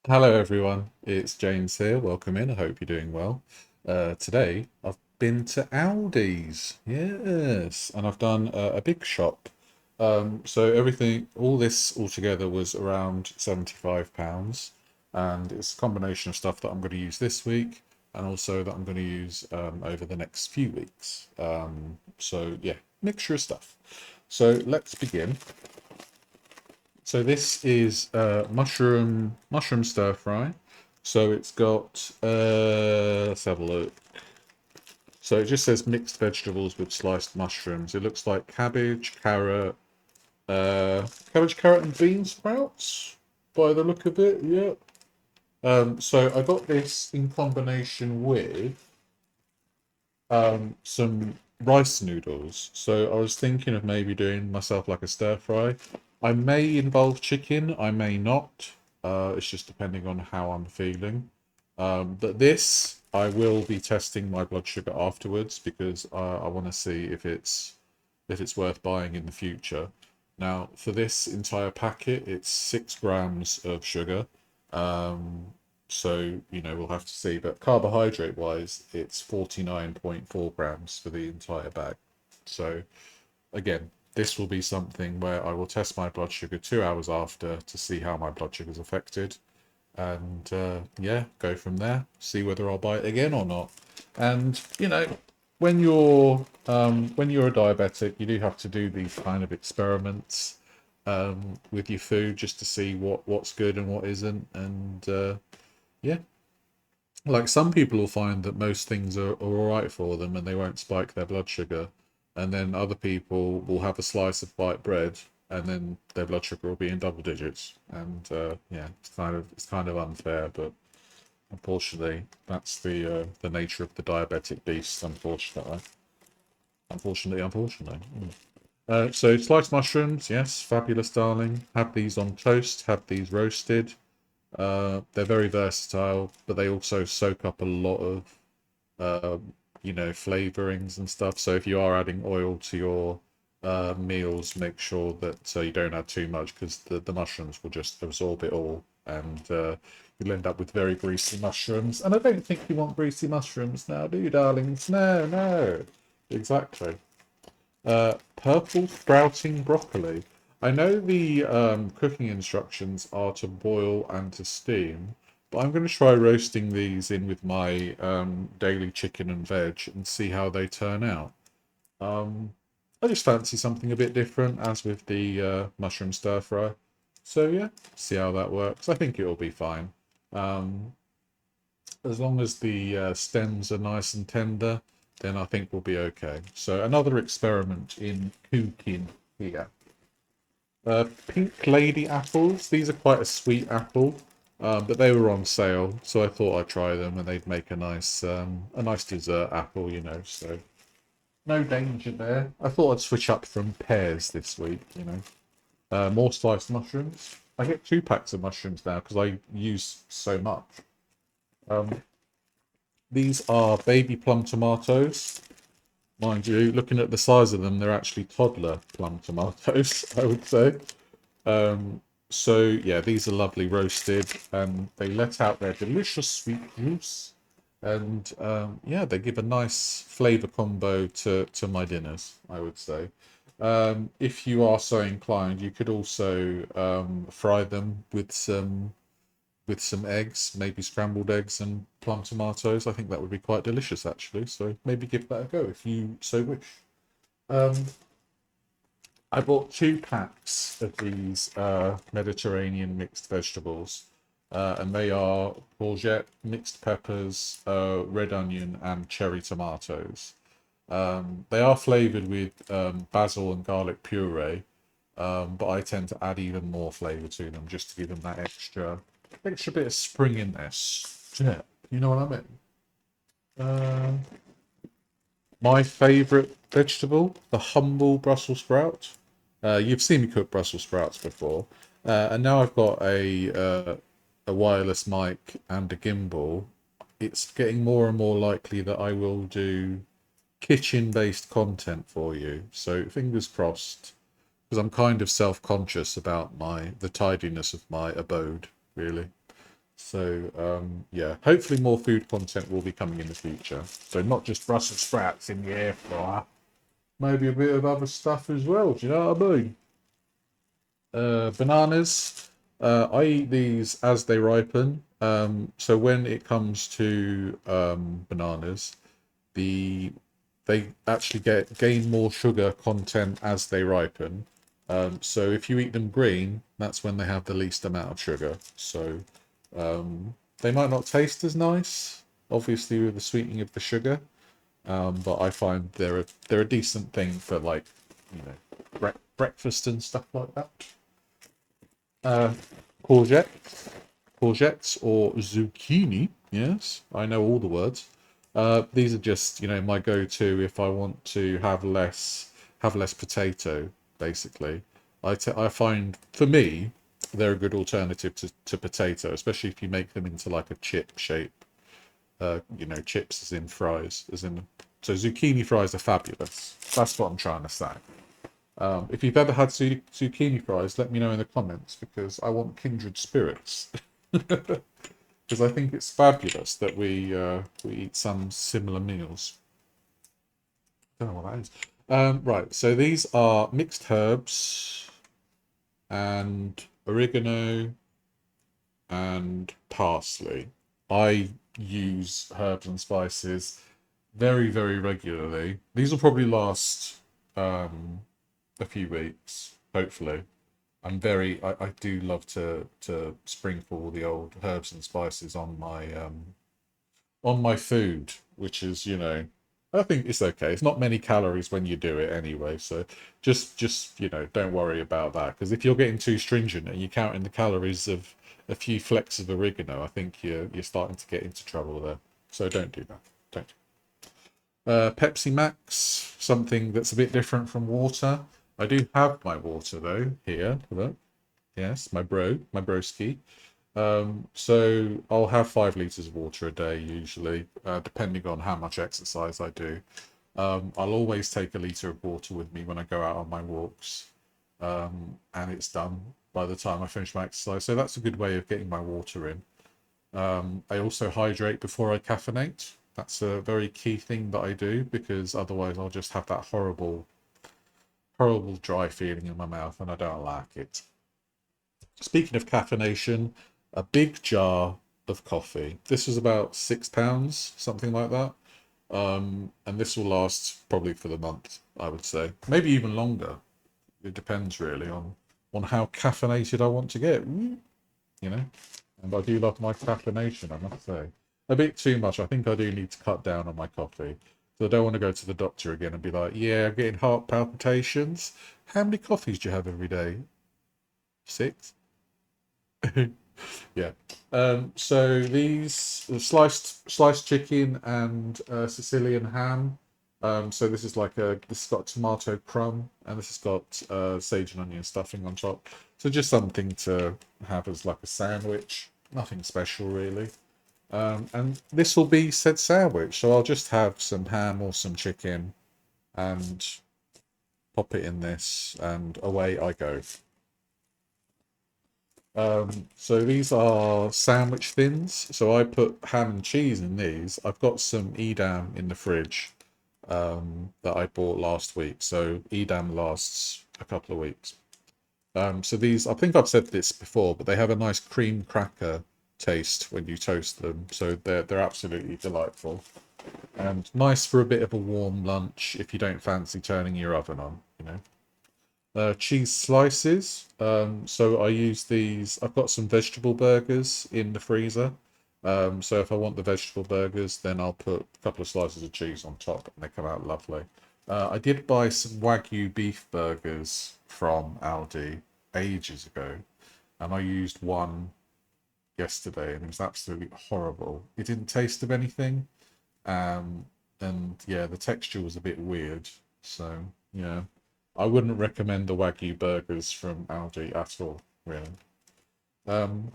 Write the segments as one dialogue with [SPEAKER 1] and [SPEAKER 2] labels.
[SPEAKER 1] Hello everyone, it's James here. Welcome in. I hope you're doing well. Today I've been to Aldi's, yes, and I've done a big shop. So everything, all this altogether was around £75, and it's a combination of stuff that I'm going to use this week and also that I'm going to use over the next few weeks. So yeah, mixture of stuff. So let's begin. So this is mushroom stir fry. So it's got let's have a look. So it just says mixed vegetables with sliced mushrooms. It looks like cabbage, carrot, and bean sprouts by the look of it. Yeah. So I got this in combination with some rice noodles. So I was thinking of maybe doing myself like a stir fry. I may involve chicken, I may not. It's just depending on how I'm feeling. But this, I will be testing my blood sugar afterwards because I want to see if it's worth buying in the future. Now, for this entire packet, it's 6 grams of sugar. Um, so, we'll have to see. But carbohydrate wise, it's 49.4 grams for the entire bag. So, again, this will be something where I will test my blood sugar 2 hours after to see how my blood sugar is affected. And yeah, go from there, see whether I'll buy it again or not. And, when you're a diabetic, you do have to do these kind of experiments with your food just to see what's good and what isn't. And yeah, like some people will find that most things are all right for them and they won't spike their blood sugar, and then other people will have a slice of white bread and then their blood sugar will be in double digits. And yeah, it's kind of unfair, but unfortunately, that's the nature of the diabetic beast. Unfortunately. So sliced mushrooms, yes, fabulous, darling. Have these on toast. Have these roasted. They're very versatile, but they also soak up a lot of flavorings and stuff. So if you are adding oil to your meals, make sure that you don't add too much because the mushrooms will just absorb it all, and you'll end up with very greasy mushrooms. And I don't think you want greasy mushrooms now, do you, darlings? No, no. Exactly. Purple sprouting broccoli. I know the cooking instructions are to boil and to steam, but I'm going to try roasting these in with my daily chicken and veg and see how they turn out. Um, I just fancy something a bit different, as with the mushroom stir fry. So yeah, see how that works. I think it'll be fine. Um, as long as the stems are nice and tender, then I think we'll be okay. So another experiment in cooking here. Pink lady apples. These are quite a sweet apple, but they were on sale, so I thought I'd try them, and they'd make a nice dessert apple, So no danger there. I thought I'd switch up from pears this week. More sliced mushrooms. I get 2 packs of mushrooms now because I use so much. Um, these are baby plum tomatoes. Mind you, looking at the size of them, they're actually toddler plum tomatoes, I would say. So yeah, these are lovely roasted, and they let out their delicious sweet juice, and yeah, they give a nice flavor combo to my dinners, I would say. If you are so inclined, you could also fry them with some eggs, maybe scrambled eggs and plum tomatoes. I think that would be quite delicious, actually. So maybe give that a go if you so wish. Um, I bought 2 packs of these Mediterranean mixed vegetables, and they are courgette, mixed peppers, red onion, and cherry tomatoes. They are flavored with basil and garlic puree, but I tend to add even more flavor to them just to give them that extra bit of spring in their step. You know what I mean? Uh, my favorite vegetable, the humble Brussels sprout. You've seen me cook Brussels sprouts before, and now I've got a wireless mic and a gimbal. It's getting more and more likely that I will do kitchen-based content for you. So fingers crossed, because I'm kind of self-conscious about the tidiness of my abode, really. So yeah, hopefully more food content will be coming in the future. So not just Brussels sprouts in the air fryer, maybe a bit of other stuff as well. Do you know what I mean? Bananas. I eat these as they ripen. So when it comes to bananas, the they actually gain more sugar content as they ripen. So if you eat them green, that's when they have the least amount of sugar. So they might not taste as nice, obviously with the sweetening of the sugar, but I find they're a decent thing for like breakfast and stuff like that. Uh, courgettes, courgettes or zucchini. Yes, I know all the words. These are just my go-to if I want to have less potato. Basically, I find for me they're a good alternative to potato, especially if you make them into like a chip shape. Chips as in fries, as in so zucchini fries are fabulous. That's what I'm trying to say. If you've ever had zucchini fries, let me know in the comments because I want kindred spirits. Because I think it's fabulous that we eat some similar meals. Don't know what that is. Right, so these are mixed herbs and oregano and parsley. I use herbs and spices very, very regularly. These will probably last a few weeks, hopefully. I do love to sprinkle the old herbs and spices on my food, which is, I think it's okay. It's not many calories when you do it anyway, so just don't worry about that. Because if you're getting too stringent and you're counting the calories of a few flecks of oregano, I think you're starting to get into trouble there. So don't do that. Don't. Pepsi Max, something that's a bit different from water. I do have my water though here. Look, yes, my broski. So I'll have 5 liters of water a day usually, depending on how much exercise I do. I'll always take a liter of water with me when I go out on my walks, and it's done by the time I finish my exercise. So that's a good way of getting my water in. I also hydrate before I caffeinate. That's a very key thing that I do because otherwise I'll just have that horrible, horrible dry feeling in my mouth and I don't like it. Speaking of caffeination, a big jar of coffee. This was about £6, something like that. And this will last probably for the month, I would say. Maybe even longer. It depends really on how caffeinated I want to get. You know? And I do love my caffeination, I must say. A bit too much. I think I do need to cut down on my coffee. So I don't want to go to the doctor again and be like, yeah, I'm getting heart palpitations. How many coffees do you have every day? 6? Yeah. So these sliced chicken and Sicilian ham. So this has got tomato crumb and this has got sage and onion stuffing on top. So just something to have as like a sandwich. Nothing special really. And this will be said sandwich. So I'll just have some ham or some chicken and pop it in this and away I go. So these are sandwich thins. So I put ham and cheese in these. I've got some Edam in the fridge that I bought last week. So Edam lasts a couple of weeks. So these, I think I've said this before, but they have a nice cream cracker taste when you toast them. So they're absolutely delightful and nice for a bit of a warm lunch if you don't fancy turning your oven on. Cheese slices. So I use these. I've got some vegetable burgers in the freezer. So if I want the vegetable burgers, then I'll put a couple of slices of cheese on top and they come out lovely. I did buy some Wagyu beef burgers from Aldi ages ago, and I used one yesterday and it was absolutely horrible. It didn't taste of anything. Um, and yeah, the texture was a bit weird. So yeah, I wouldn't recommend the Wagyu burgers from Aldi at all, really. Um,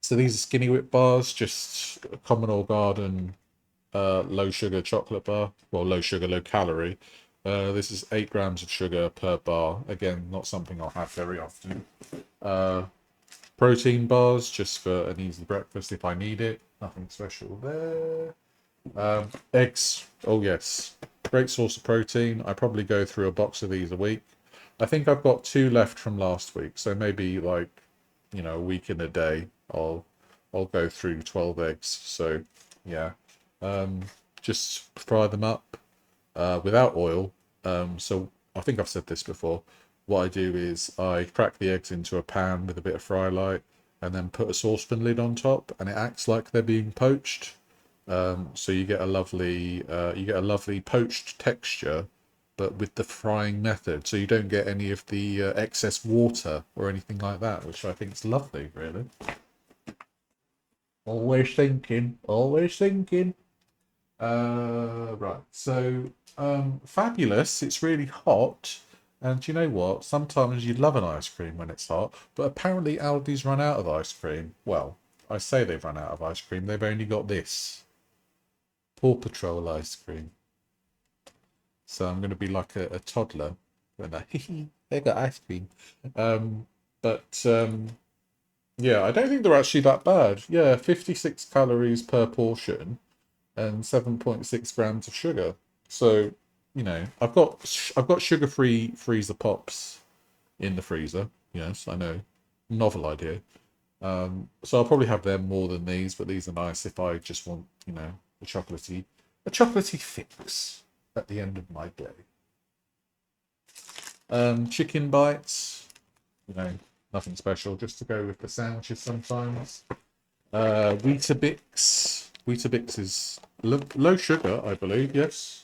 [SPEAKER 1] so these are Skinny Whip bars, just a common or garden low sugar chocolate bar. Well, low sugar, low calorie. This is 8 grams of sugar per bar. Again, not something I'll have very often. Uh, Protein bars, just for an easy breakfast if I need it. Nothing special there. Eggs. Oh, yes. Great source of protein. I probably go through a box of these a week. I think I've got 2 left from last week, so maybe like, a week in a day, I'll go through 12 eggs. So, yeah. Um, just fry them up without oil. So I think I've said this before. What I do is I crack the eggs into a pan with a bit of fry light and then put a saucepan lid on top, and it acts like they're being poached. So you get a lovely poached texture, but with the frying method. So you don't get any of the excess water or anything like that, which I think is lovely, really. Always thinking, always thinking. Right. So, fabulous. It's really hot. And you know what? Sometimes you love an ice cream when it's hot, but apparently Aldi's run out of ice cream. Well, I say they've run out of ice cream. They've only got this Paw Patrol ice cream. So I'm going to be like a toddler when they got ice cream. Um, but yeah, I don't think they're actually that bad. Yeah, 56 calories per portion and 7.6 grams of sugar. So, I've got sugar-free freezer pops in the freezer. Yes, I know, novel idea. So I'll probably have them more than these, but these are nice if I just want, a chocolatey fix at the end of my day. Chicken bites, you know, nothing special, just to go with the sandwiches sometimes. Weetabix. Weetabix is low sugar, I believe, yes.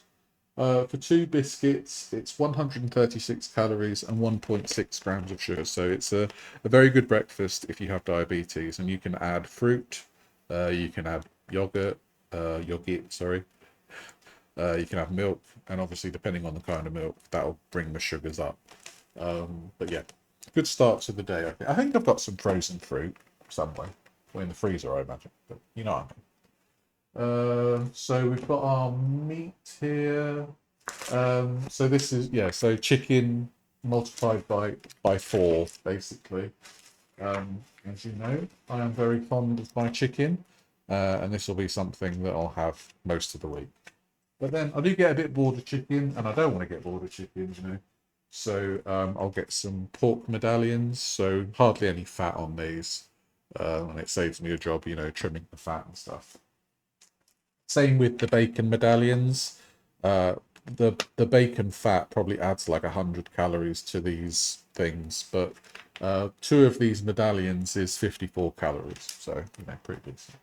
[SPEAKER 1] For 2 biscuits, it's 136 calories and 1.6 grams of sugar. So it's a very good breakfast if you have diabetes. And you can add fruit, you can add yogurt, sorry. You can have milk, and obviously, depending on the kind of milk, that'll bring the sugars up. But yeah, good start to the day, I think. I think I've got some frozen fruit somewhere. Well, in the freezer, I imagine. But you know what I mean. So we've got our meat here. So this is, yeah, so chicken multiplied by 4, basically. As you know, I am very fond of my chicken, and this will be something that I'll have most of the week. But then I do get a bit bored of chicken, and I don't want to get bored of chicken. So I'll get some pork medallions, so hardly any fat on these, and it saves me a job, trimming the fat and stuff. Same with the bacon medallions. Uh, the bacon fat probably adds like 100 calories to these things, but 2 of these medallions is 54 calories, so pretty decent.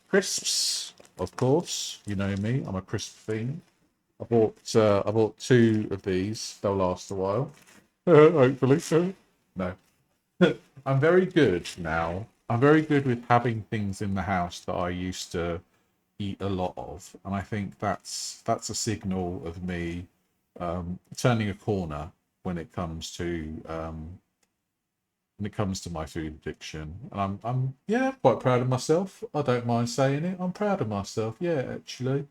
[SPEAKER 1] Crisps, of course. You know me, I'm a crisp fiend. I bought 2 of these. They'll last a while, hopefully. No, I'm very good now. I'm very good with having things in the house that I used to eat a lot of, and I think that's a signal of me turning a corner when it comes to my food addiction. And I'm yeah, quite proud of myself. I don't mind saying it. I'm proud of myself. Yeah, actually.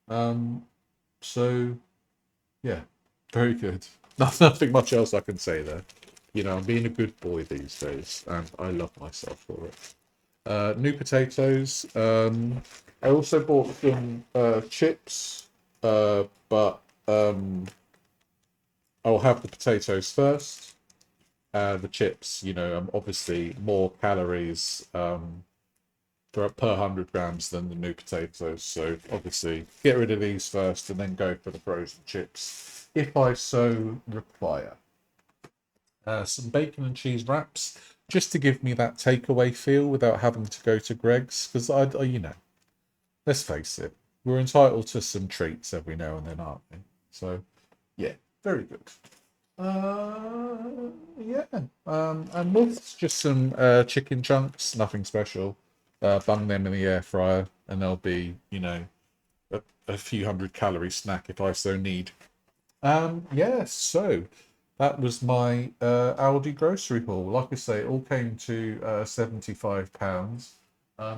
[SPEAKER 1] Um, so yeah, very good. Nothing much else I can say there. I'm being a good boy these days, and I love myself for it. New potatoes. I also bought some chips, but I'll have the potatoes first. The chips, obviously more calories per 100 grams than the new potatoes. So obviously, get rid of these first, and then go for the frozen chips if I so require. Some bacon and cheese wraps, just to give me that takeaway feel without having to go to Greg's. Because let's face it, we're entitled to some treats every now and then, aren't we? So, yeah, very good. Yeah. And with just some chicken chunks, nothing special. Bung them in the air fryer, and they'll be, a few 100 calorie snack if I so need. Yeah, so that was my Aldi grocery haul. Like I say, it all came to £75.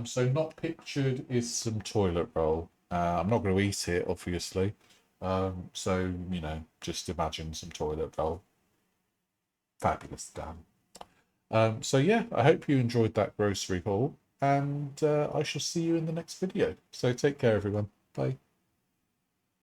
[SPEAKER 1] So not pictured is some toilet roll. I'm not going to eat it, obviously. So just imagine some toilet roll. Fabulous, Dan. So yeah, I hope you enjoyed that grocery haul, and I shall see you in the next video. So take care, everyone. Bye.